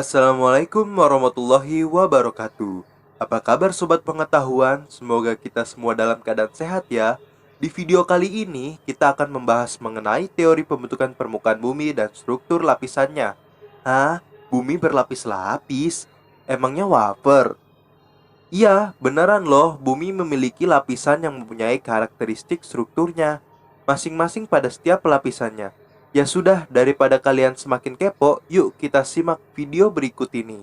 Assalamualaikum warahmatullahi wabarakatuh. Apa kabar sobat pengetahuan? Semoga kita semua dalam keadaan sehat ya. Di video kali ini kita akan membahas mengenai teori pembentukan permukaan bumi dan struktur lapisannya. Hah? Bumi berlapis-lapis? Emangnya wafer? Iya, beneran loh, bumi memiliki lapisan yang mempunyai karakteristik strukturnya masing-masing pada setiap lapisannya. Ya sudah, daripada kalian semakin kepo, yuk kita simak video berikut ini.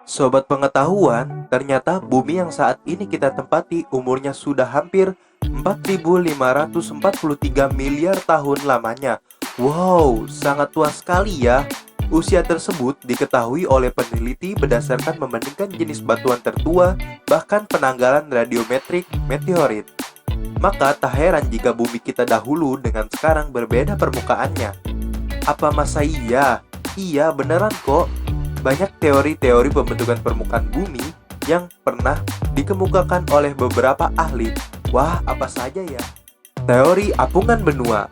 Sobat pengetahuan, ternyata bumi yang saat ini kita tempati umurnya sudah hampir 4.543 miliar tahun lamanya. Wow, sangat tua sekali ya. Usia tersebut diketahui oleh peneliti berdasarkan membandingkan jenis batuan tertua, bahkan penanggalan radiometrik meteorit. Maka tak heran jika bumi kita dahulu dengan sekarang berbeda permukaannya. Apa masa iya? Iya, beneran kok. Banyak teori-teori pembentukan permukaan bumi yang pernah dikemukakan oleh beberapa ahli. Wah, apa saja ya? Teori apungan benua.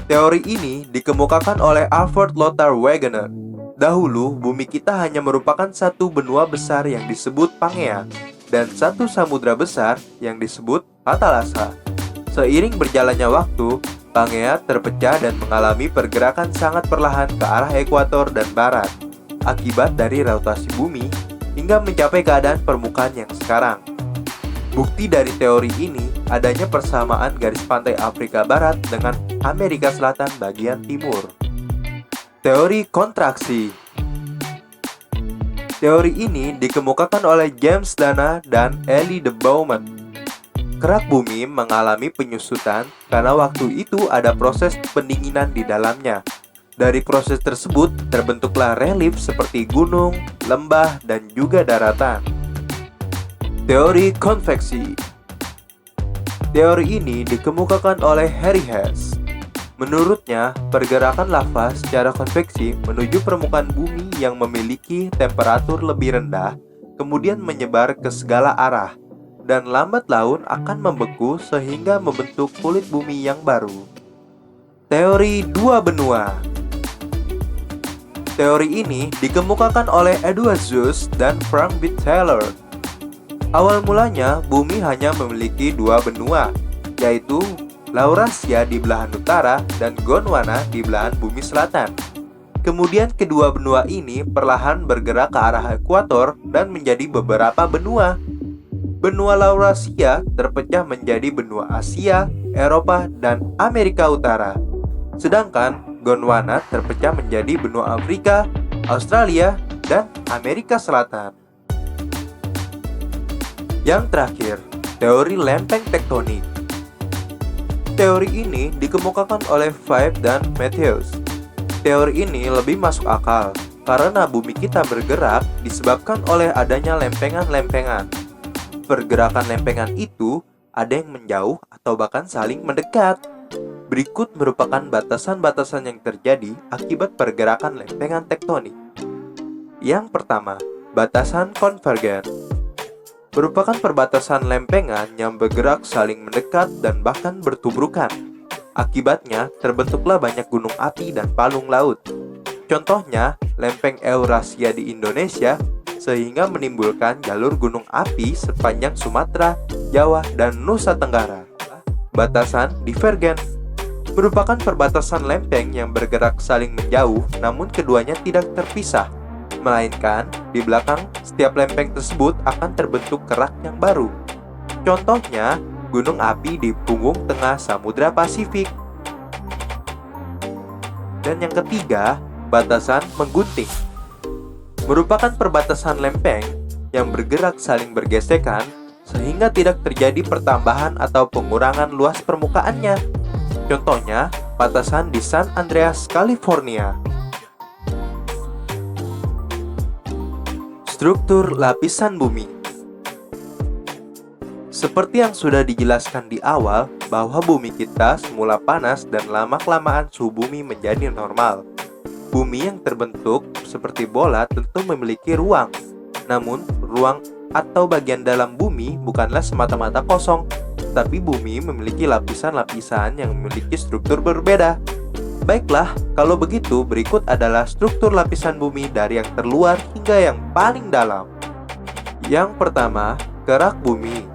Teori ini dikemukakan oleh Alfred Lothar Wegener. Dahulu, bumi kita hanya merupakan satu benua besar yang disebut Pangea dan satu samudra besar yang disebut Patalasa. Seiring berjalannya waktu, Pangea terpecah dan mengalami pergerakan sangat perlahan ke arah ekuator dan barat akibat dari rotasi bumi hingga mencapai keadaan permukaan yang sekarang. Bukti dari teori ini adanya persamaan garis pantai Afrika Barat dengan Amerika Selatan bagian timur. Teori kontraksi. Teori ini dikemukakan oleh James Dana dan Elie de Baume. Kerak bumi mengalami penyusutan karena waktu itu ada proses pendinginan di dalamnya. Dari proses tersebut terbentuklah relief seperti gunung, lembah, dan juga daratan. Teori konveksi. Teori ini dikemukakan oleh Harry Hess. Menurutnya, pergerakan lava secara konveksi menuju permukaan bumi yang memiliki temperatur lebih rendah, kemudian menyebar ke segala arah, dan lambat laun akan membeku sehingga membentuk kulit bumi yang baru. Teori dua benua. Teori ini dikemukakan oleh Edward Suess dan Frank B. Taylor. Awal mulanya, bumi hanya memiliki dua benua, yaitu Laurasia di belahan utara dan Gondwana di belahan bumi selatan. Kemudian kedua benua ini perlahan bergerak ke arah ekuator dan menjadi beberapa benua. Benua Laurasia terpecah menjadi benua Asia, Eropa, dan Amerika Utara. Sedangkan Gondwana terpecah menjadi benua Afrika, Australia, dan Amerika Selatan. Yang terakhir, teori lempeng tektonik. Teori ini dikemukakan oleh Five dan Matthews. Teori ini lebih masuk akal karena bumi kita bergerak disebabkan oleh adanya lempengan-lempengan. Pergerakan lempengan itu ada yang menjauh atau bahkan saling mendekat. Berikut merupakan batasan-batasan yang terjadi akibat pergerakan lempengan tektonik. Yang pertama, batasan konvergen. Merupakan perbatasan lempengan yang bergerak saling mendekat dan bahkan bertubrukan. Akibatnya, terbentuklah banyak gunung api dan palung laut. Contohnya, lempeng Eurasia di Indonesia, sehingga menimbulkan jalur gunung api sepanjang Sumatera, Jawa, dan Nusa Tenggara. Batasan divergen merupakan perbatasan lempeng yang bergerak saling menjauh, namun keduanya tidak terpisah, melainkan di belakang setiap lempeng tersebut akan terbentuk kerak yang baru. Contohnya, gunung api di punggung tengah Samudra Pasifik. Dan yang ketiga, batasan menggunting. Merupakan perbatasan lempeng yang bergerak saling bergesekan sehingga tidak terjadi pertambahan atau pengurangan luas permukaannya. Contohnya, batasan di San Andreas, California. Struktur lapisan bumi. Seperti yang sudah dijelaskan di awal, bahwa bumi kita semula panas dan lama-kelamaan suhu bumi menjadi normal. Bumi yang terbentuk seperti bola tentu memiliki ruang. Namun, ruang atau bagian dalam bumi bukanlah semata-mata kosong, tapi bumi memiliki lapisan-lapisan yang memiliki struktur berbeda. Baiklah, kalau begitu berikut adalah struktur lapisan bumi dari yang terluar hingga yang paling dalam. Yang pertama, kerak bumi.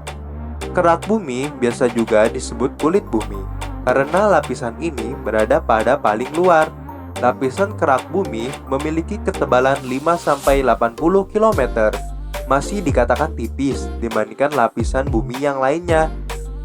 Kerak bumi biasa juga disebut kulit bumi, karena lapisan ini berada pada paling luar. Lapisan kerak bumi memiliki ketebalan 5-80 km. Masih dikatakan tipis dibandingkan lapisan bumi yang lainnya.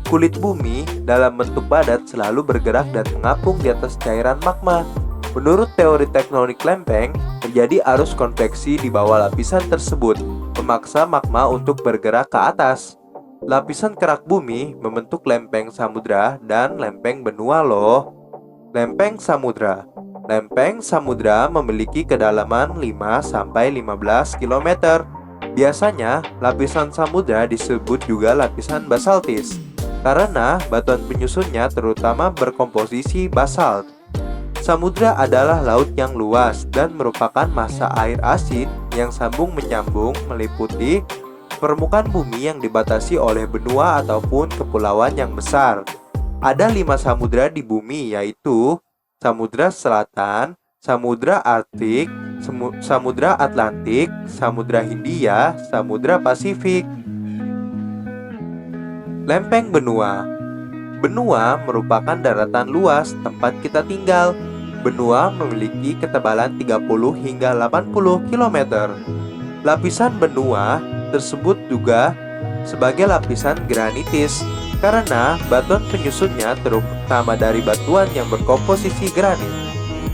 Kulit bumi dalam bentuk padat selalu bergerak dan mengapung di atas cairan magma. Menurut teori tektonik lempeng, terjadi arus konveksi di bawah lapisan tersebut, memaksa magma untuk bergerak ke atas. Lapisan kerak bumi membentuk lempeng samudra dan lempeng benua loh. Lempeng samudra. Lempeng samudra memiliki kedalaman 5-15 km. Biasanya, lapisan samudra disebut juga lapisan basaltis karena batuan penyusunnya terutama berkomposisi basalt. Samudra adalah laut yang luas dan merupakan massa air asin yang sambung menyambung meliputi permukaan bumi yang dibatasi oleh benua ataupun kepulauan yang besar. Ada 5 samudra di bumi, yaitu Samudra Selatan, Samudra Arktik, Samudra Atlantik, Samudra Hindia, Samudra Pasifik. Lempeng benua. Benua merupakan daratan luas tempat kita tinggal. Benua memiliki ketebalan 30 hingga 80 km. Lapisan benua tersebut juga sebagai lapisan granitis karena batuan penyusunnya terutama dari batuan yang berkomposisi granit.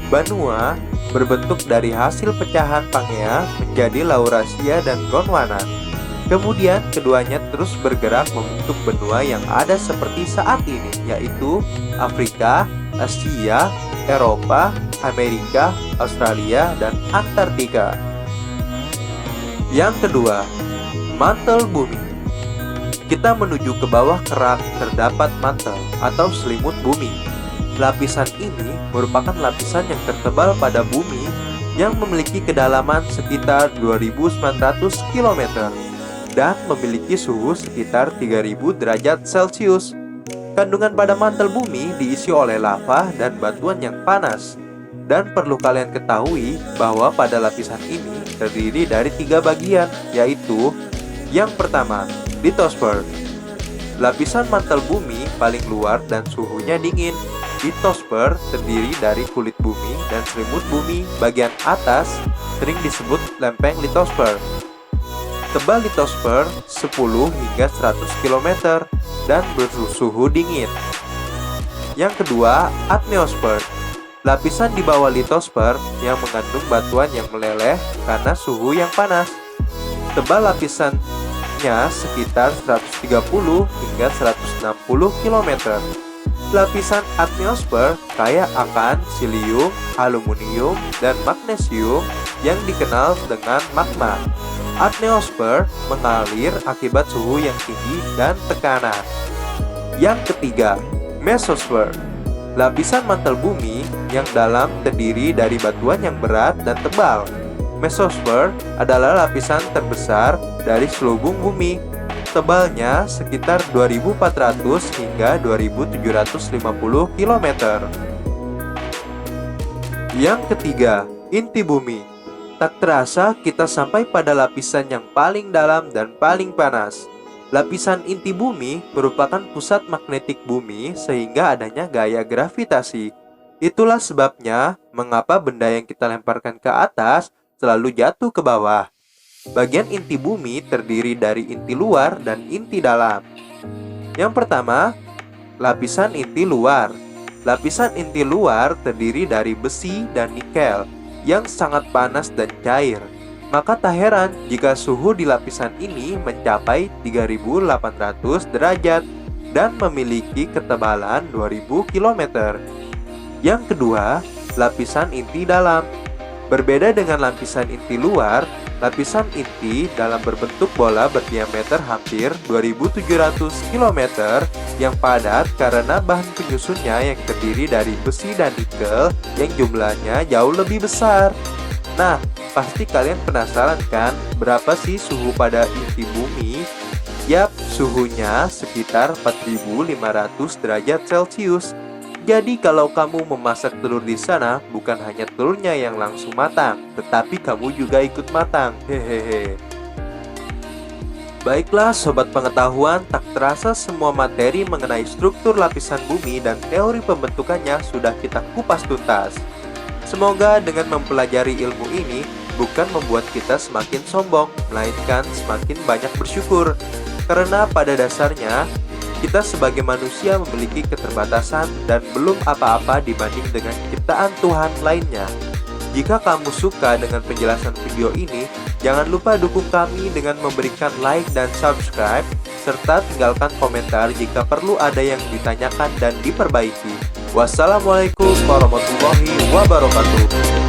Benua berbentuk dari hasil pecahan Pangea menjadi Laurasia dan Gondwana. Kemudian keduanya terus bergerak membentuk benua yang ada seperti saat ini, yaitu Afrika, Asia, Eropa, Amerika, Australia, dan Antartika. Yang kedua, mantel bumi. Kita menuju ke bawah kerak terdapat mantel atau selimut bumi. Lapisan ini merupakan lapisan yang tertebal pada bumi yang memiliki kedalaman sekitar 2.900 km. Dan memiliki suhu sekitar 3000 derajat Celcius. Kandungan pada mantel bumi diisi oleh lava dan batuan yang panas. Dan perlu kalian ketahui bahwa pada lapisan ini terdiri dari 3 bagian, yaitu yang pertama, litosfer. Lapisan mantel bumi paling luar dan suhunya dingin. Litosfer terdiri dari kulit bumi dan selimut bumi bagian atas sering disebut lempeng litosfer. Tebal litosfer 10 hingga 100 km dan bersuhu dingin. Yang kedua, atmosfer. Lapisan di bawah litosfer yang mengandung batuan yang meleleh karena suhu yang panas. Tebal lapisannya sekitar 130 hingga 160 km. Lapisan atmosfer kaya akan silium, aluminium, dan magnesium yang dikenal dengan magma. Atmosfer mengalir akibat suhu yang tinggi dan tekanan. Yang ketiga, mesosfer. Lapisan mantel bumi yang dalam terdiri dari batuan yang berat dan tebal. Mesosfer adalah lapisan terbesar dari selubung bumi. Tebalnya sekitar 2400 hingga 2750 km. Yang ketiga, inti bumi. Tak terasa kita sampai pada lapisan yang paling dalam dan paling panas. Lapisan inti bumi merupakan pusat magnetik bumi sehingga adanya gaya gravitasi. Itulah sebabnya mengapa benda yang kita lemparkan ke atas selalu jatuh ke bawah. Bagian inti bumi terdiri dari inti luar dan inti dalam. Yang pertama, lapisan inti luar. Lapisan inti luar terdiri dari besi dan nikel yang sangat panas dan cair. Maka tak heran jika suhu di lapisan ini mencapai 3800 derajat dan memiliki ketebalan 2000 km. Yang kedua, lapisan inti dalam. Berbeda dengan lapisan inti luar, lapisan inti dalam berbentuk bola berdiameter hampir 2700 km yang padat karena bahan penyusunnya yang terdiri dari besi dan nikel yang jumlahnya jauh lebih besar. Nah, pasti kalian penasaran kan berapa sih suhu pada inti bumi? Yap, suhunya sekitar 4500 derajat Celcius. Jadi kalau kamu memasak telur di sana, bukan hanya telurnya yang langsung matang, tetapi kamu juga ikut matang. Hehehe. Baiklah sobat pengetahuan, tak terasa semua materi mengenai struktur lapisan bumi dan teori pembentukannya sudah kita kupas tuntas. Semoga dengan mempelajari ilmu ini bukan membuat kita semakin sombong, melainkan semakin banyak bersyukur. Karena pada dasarnya, kita sebagai manusia memiliki keterbatasan dan belum apa-apa dibanding dengan ciptaan Tuhan lainnya. Jika kamu suka dengan penjelasan video ini, jangan lupa dukung kami dengan memberikan like dan subscribe, serta tinggalkan komentar jika perlu ada yang ditanyakan dan diperbaiki. Wassalamualaikum warahmatullahi wabarakatuh.